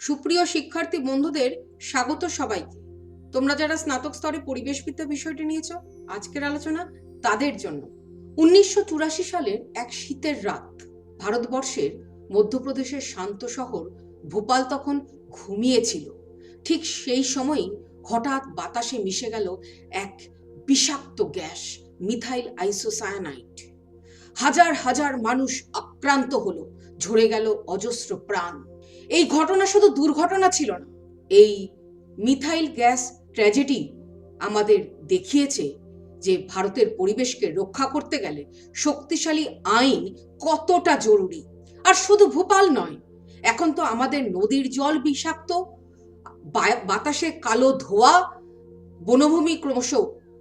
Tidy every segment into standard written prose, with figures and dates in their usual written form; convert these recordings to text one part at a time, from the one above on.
সুপ্রিয় শিক্ষার্থী বন্ধুদের স্বাগত সবাইকে। তোমরা যারা স্নাতক স্তরে পরিবেশবিদ্যা বিষয়টি নিয়েছো, আজকের আলোচনা তাদের জন্য। 1984 সালের এক শীতের রাত, ভারতবর্ষের মধ্যপ্রদেশের শান্ত শহর ভোপাল তখন ঘুমিয়েছিল। ঠিক সেই সময়ই হঠাৎ বাতাসে মিশে গেল এক বিষাক্ত গ্যাস, মিথাইল আইসোসায়ানাইড। হাজার হাজার মানুষ আক্রান্ত হলো, ঝরে গেল অজস্র প্রাণ। এই ঘটনা শুধু দুর্ঘটনা ছিল না, এই মিথাইল গ্যাস ট্র্যাজেডি আমাদের দেখিয়েছে যে ভারতের পরিবেশকে রক্ষা করতে গেলে শক্তিশালী আইন কতটা জরুরি। আর শুধু ভোপাল নয়, এখন তো আমাদের নদীর জল বিষাক্ত, বাতাসে কালো ধোঁয়া, বনভূমি ক্রমশ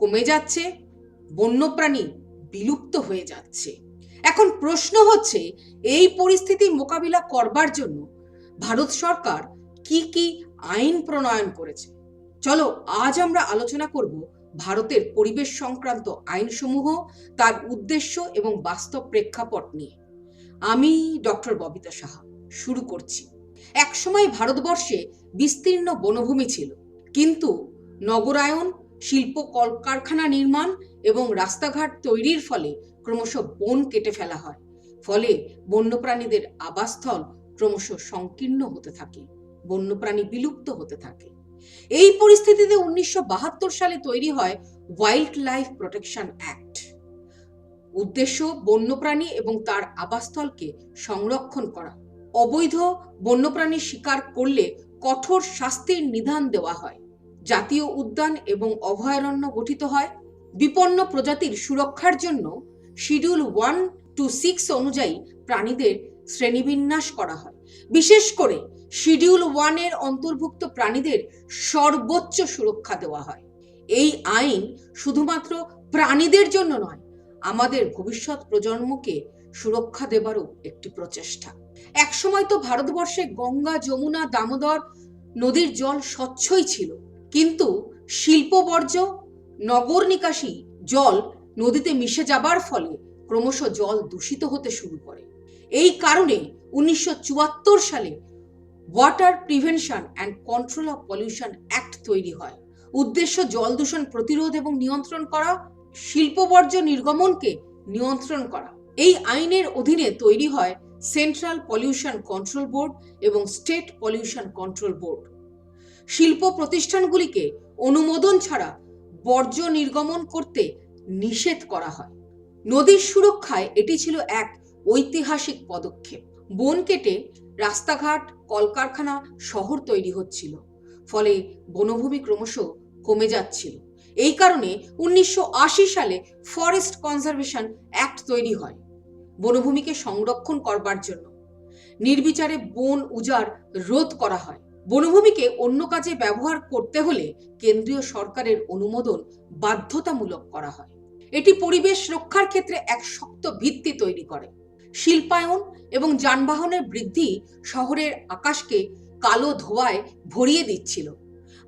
কমে যাচ্ছে, বন্যপ্রাণী বিলুপ্ত হয়ে যাচ্ছে। এখন প্রশ্ন হচ্ছে, এই পরিস্থিতি মোকাবিলা করবার জন্য ভারত সরকার কি কি আইন প্রণয়ন করেছে। চলো আজ আমরা আলোচনা করব ভারতের পরিবেশ সংক্রান্ত আইনসমূহ, তার উদ্দেশ্য এবং বাস্তব প্রেক্ষাপট নিয়ে। আমি ডক্টর ববিতা সাহা শুরু করছি। একসময় ভারতবর্ষে বিস্তীর্ণ বনভূমি ছিল, কিন্তু নগরায়ন, শিল্প কলকারখানা নির্মাণ এবং রাস্তাঘাট তৈরির ফলে ক্রমশ বন কেটে ফেলা হয়। ফলে বন্যপ্রাণীদের আবাসস্থল ক্রমশ সংকীর্ণ হতে থাকে, বন্যপ্রাণী বিলুপ্ত হতে থাকে। এই পরিস্থিতিতে 1972 সালে তৈরি হয় ওয়াইল্ড লাইফ প্রোটেকশন অ্যাক্ট। উদ্দেশ্য বন্যপ্রাণী এবং তার আবাসস্থলকে সংরক্ষণ করা। অবৈধ বন্যপ্রাণী শিকার করলে কঠোর শাস্তির নিধান দেওয়া হয়। জাতীয় উদ্যান এবং অভয়ারণ্য গঠিত হয়। বিপন্ন প্রজাতির সুরক্ষার জন্য শিডিউল 1 to 6 অনুযায়ী প্রাণীদের শ্রেণীবিন্যাস করা হয়। বিশেষ করে শিডিউল 1 এর অন্তর্ভুক্ত প্রাণীদের সর্বোচ্চ সুরক্ষা দেওয়া হয়। এই আইন শুধুমাত্র প্রাণীদের জন্য নয়, আমাদের ভবিষ্যৎ প্রজন্মকে সুরক্ষা দেবারও একটি প্রচেষ্টা। একসময় তো ভারতবর্ষে গঙ্গা, যমুনা, দামোদর নদীর জল স্বচ্ছই ছিল, কিন্তু শিল্প বর্জ্য, নগর নিকাশি জল নদীতে মিশে যাবার ফলে ক্রমশ জল দূষিত হতে শুরু করে। এই কারণে 1974 সালে water prevention and control of pollution act তৈরি হয়। উদ্দেশ্য জল দূষণ প্রতিরোধ এবং নিয়ন্ত্রণ করা, শিল্প বর্জ্য নির্গমনকে নিয়ন্ত্রণ করা। এই আইনের অধীনে তৈরি হয় সেন্ট্রাল পলিউশন কন্ট্রোল বোর্ড এবং স্টেট পলিউশন কন্ট্রোল বোর্ড। শিল্প প্রতিষ্ঠানগুলিকে অনুমোদন ছাড়া বর্জ্য নির্গমন করতে নিষেধ করা হয়। নদীর সুরক্ষায় এটি ছিল এক ঐতিহাসিক পদক্ষেপ। বন কেটে রাস্তাঘাট, কলকারখানা, শহর তৈরি হচ্ছিল, ফলে বনভূমি ক্রমশ কমে যাচ্ছিল। এই কারণে 1980 সালে ফরেস্ট কনজারভেশন অ্যাক্ট তৈরি হয় বনভূমিকে সংরক্ষণ করবার জন্য। নির্বিচারে বন উজাড় রোধ করা হয়। বনভূমিকে অন্য কাজে ব্যবহার করতে হলে কেন্দ্রীয় সরকারের অনুমোদন বাধ্যতামূলক করা হয়। এটি পরিবেশ রক্ষার ক্ষেত্রে এক শক্ত ভিত্তি তৈরি করে। শিল্পায়ন এবং যানবাহনের বৃদ্ধি শহরের আকাশকে কালো ধোঁয়ায় ভরিয়ে দিচ্ছিল,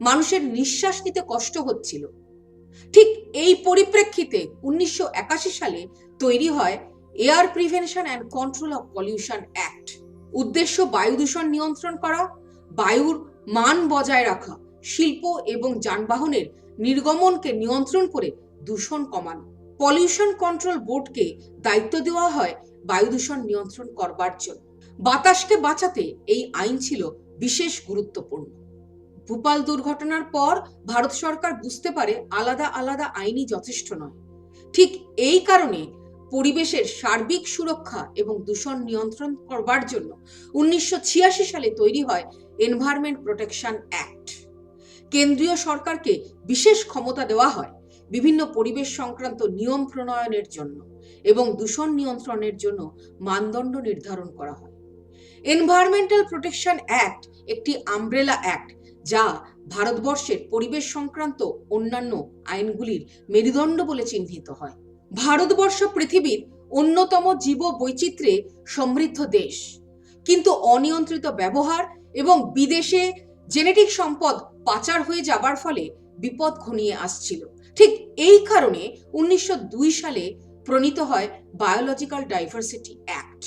মানুষের নিঃশ্বাস নিতে কষ্ট হচ্ছিল। ঠিক এই পরিপ্রেক্ষিতে 1981 সালে তৈরি হয় air prevention and control of pollution act. উদ্দেশ্য বায়ু দূষণ নিয়ন্ত্রণ করা, বায়ুর মান বজায় রাখা, শিল্প এবং যানবাহনের নির্গমনকে নিয়ন্ত্রণ করে দূষণ কমানো। পলিউশন কন্ট্রোল বোর্ডকে দায়িত্ব দেওয়া হয় বায়ু দূষণ নিয়ন্ত্রণ করবার জন্য। বাতাসকে বাঁচাতে এই আইন ছিল বিশেষ গুরুত্বপূর্ণ। ভোপাল দুর্ঘটনার পর ভারত সরকার বুঝতে পারে আলাদা আলাদা আইনই যথেষ্ট নয়। ঠিক এই কারণে পরিবেশের সার্বিক সুরক্ষা এবং দূষণ নিয়ন্ত্রণ করবার জন্য 1986 সালে তৈরি হয় এনভায়রনমেন্ট প্রোটেকশন অ্যাক্ট। কেন্দ্রীয় সরকারকে বিশেষ ক্ষমতা দেওয়া হয় বিভিন্ন পরিবেশ সংক্রান্ত নিয়ম প্রণয়নের জন্য এবং দূষণ নিয়ন্ত্রণের জন্য মানদণ্ড নির্ধারণ করা হয়। এনভায়রনমেন্টাল প্রোটেকশন অ্যাক্ট একটি আমব্রেলা অ্যাক্ট, যা ভারতবর্ষের পরিবেশ সংক্রান্ত অন্যান্য আইনগুলির মেরুদণ্ড বলে চিহ্নিত হয়। ভারতবর্ষ পৃথিবীর অন্যতম জীব বৈচিত্র্যে সমৃদ্ধ দেশ, কিন্তু অনিয়ন্ত্রিত ব্যবহার এবং বিদেশে জেনেটিক সম্পদ পাচার হয়ে যাবার ফলে বিপদ ঘনিয়ে আসছিল। ঠিক এই কারণে 1902 সালে প্রণীত হয় biological diversity act.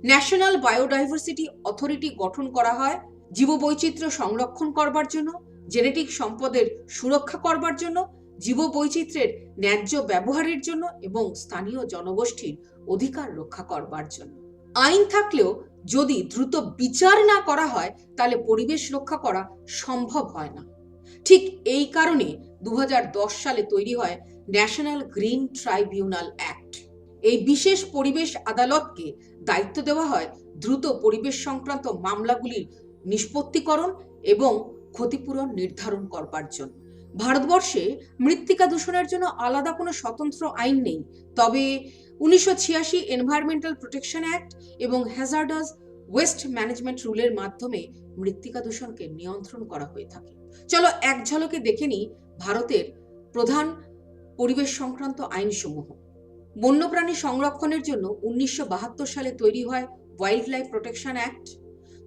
National biodiversity authority গঠন করা হয়, জীববৈচিত্র্য সংরক্ষণ করবার জন্য, জেনেটিক সম্পদের সুরক্ষা করবার জন্য, জীববৈচিত্র্যের ন্যায্য ব্যবহারের জন্য এবং স্থানীয় জনগোষ্ঠীর অধিকার রক্ষা করবার জন্য। আইন থাকলেও যদি দ্রুত বিচার না করা হয় তাহলে পরিবেশ রক্ষা করা সম্ভব হয় না। ঠিক এই কারণে 2010 সালে তৈরি হয় ন্যাশনাল গ্রিন ট্রাইব্যুনাল অ্যাক্ট। এই বিশেষ পরিবেশ আদালতকে দায়িত্ব দেওয়া হয় দ্রুত পরিবেশ সংক্রান্ত মামলাগুলির নিষ্পত্তিকরণ এবং ক্ষতিপূরণ নির্ধারণ করবার জন্য। ভারতবর্ষে মৃত্তিকা দূষণের জন্য আলাদা কোনো স্বতন্ত্র আইন নেই, তবে 1986 এনভায়রনমেন্টাল প্রোটেকশন অ্যাক্ট এবং হ্যাজার্ডাস ওয়েস্ট ম্যানেজমেন্ট রুলের মাধ্যমে মৃত্তিকা দূষণকে নিয়ন্ত্রণ করা হয়ে থাকে। চলো এক ঝলকে দেখে নিই ভারতের প্রধান পরিবেশ সংক্রান্ত আইনসমূহ। বন্যপ্রাণী সংরক্ষণের জন্য 1972 সালে তৈরি হয় ওয়াইল্ড লাইফ প্রোটেকশন অ্যাক্ট।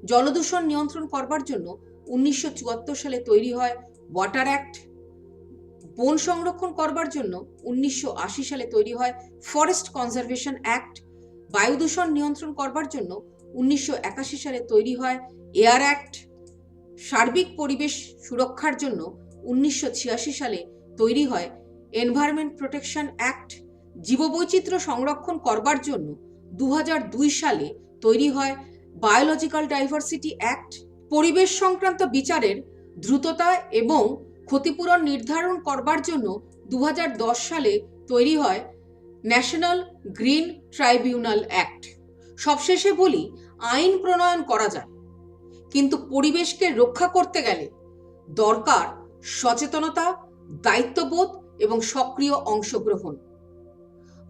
জলদূষণ নিয়ন্ত্রণ করবার জন্য 1974 সালে তৈরি হয় ওয়াটার অ্যাক্ট। বন সংরক্ষণ করবার জন্য 1980 সালে তৈরি হয় ফরেস্ট কনজারভেশন অ্যাক্ট। বায়ু দূষণ নিয়ন্ত্রণ করবার জন্য 1981 সালে তৈরি হয় এয়ার অ্যাক্ট। সার্বিক পরিবেশ সুরক্ষার জন্য 1986 সালে তৈরি হয় এনভায়রনমেন্ট প্রোটেকশন অ্যাক্ট। জীববৈচিত্র্য সংরক্ষণ করবার জন্য 2002 সালে তৈরি হয় বায়োলজিক্যাল ডাইভার্সিটি অ্যাক্ট। পরিবেশ সংক্রান্ত বিচারের দ্রুততা এবং ক্ষতিপূরণ নির্ধারণ করবার জন্য 2010 সালে তৈরি হয় ন্যাশনাল গ্রিন ট্রাইব্যুনাল অ্যাক্ট। সবশেষে বলি, আইন প্রণয়ন করা যায়, কিন্তু পরিবেশকে রক্ষা করতে গেলে দরকার সচেতনতা, দায়িত্ববোধ এবং সক্রিয় অংশগ্রহণ।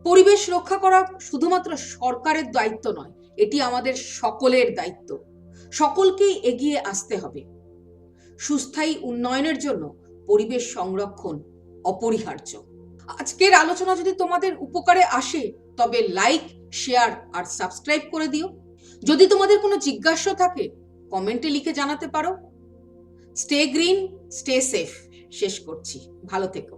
পরিবেশ রক্ষা করা শুধুমাত্র সরকারের দায়িত্ব নয়, এটি আমাদের সকলের দায়িত্ব। সকলকেই এগিয়ে আসতে হবে। সুস্থায়ী উন্নয়নের জন্য পরিবেশ সংরক্ষণ অপরিহার্য। আজকের আলোচনা যদি তোমাদের উপকারে আসে তবে লাইক, শেয়ার আর সাবস্ক্রাইব করে দিও। যদি তোমাদের কোনো জিজ্ঞাসা থাকে কমেন্টে লিখে জানাতে পারো। Stay green, stay safe. শেষ করছি, ভালো থেকো।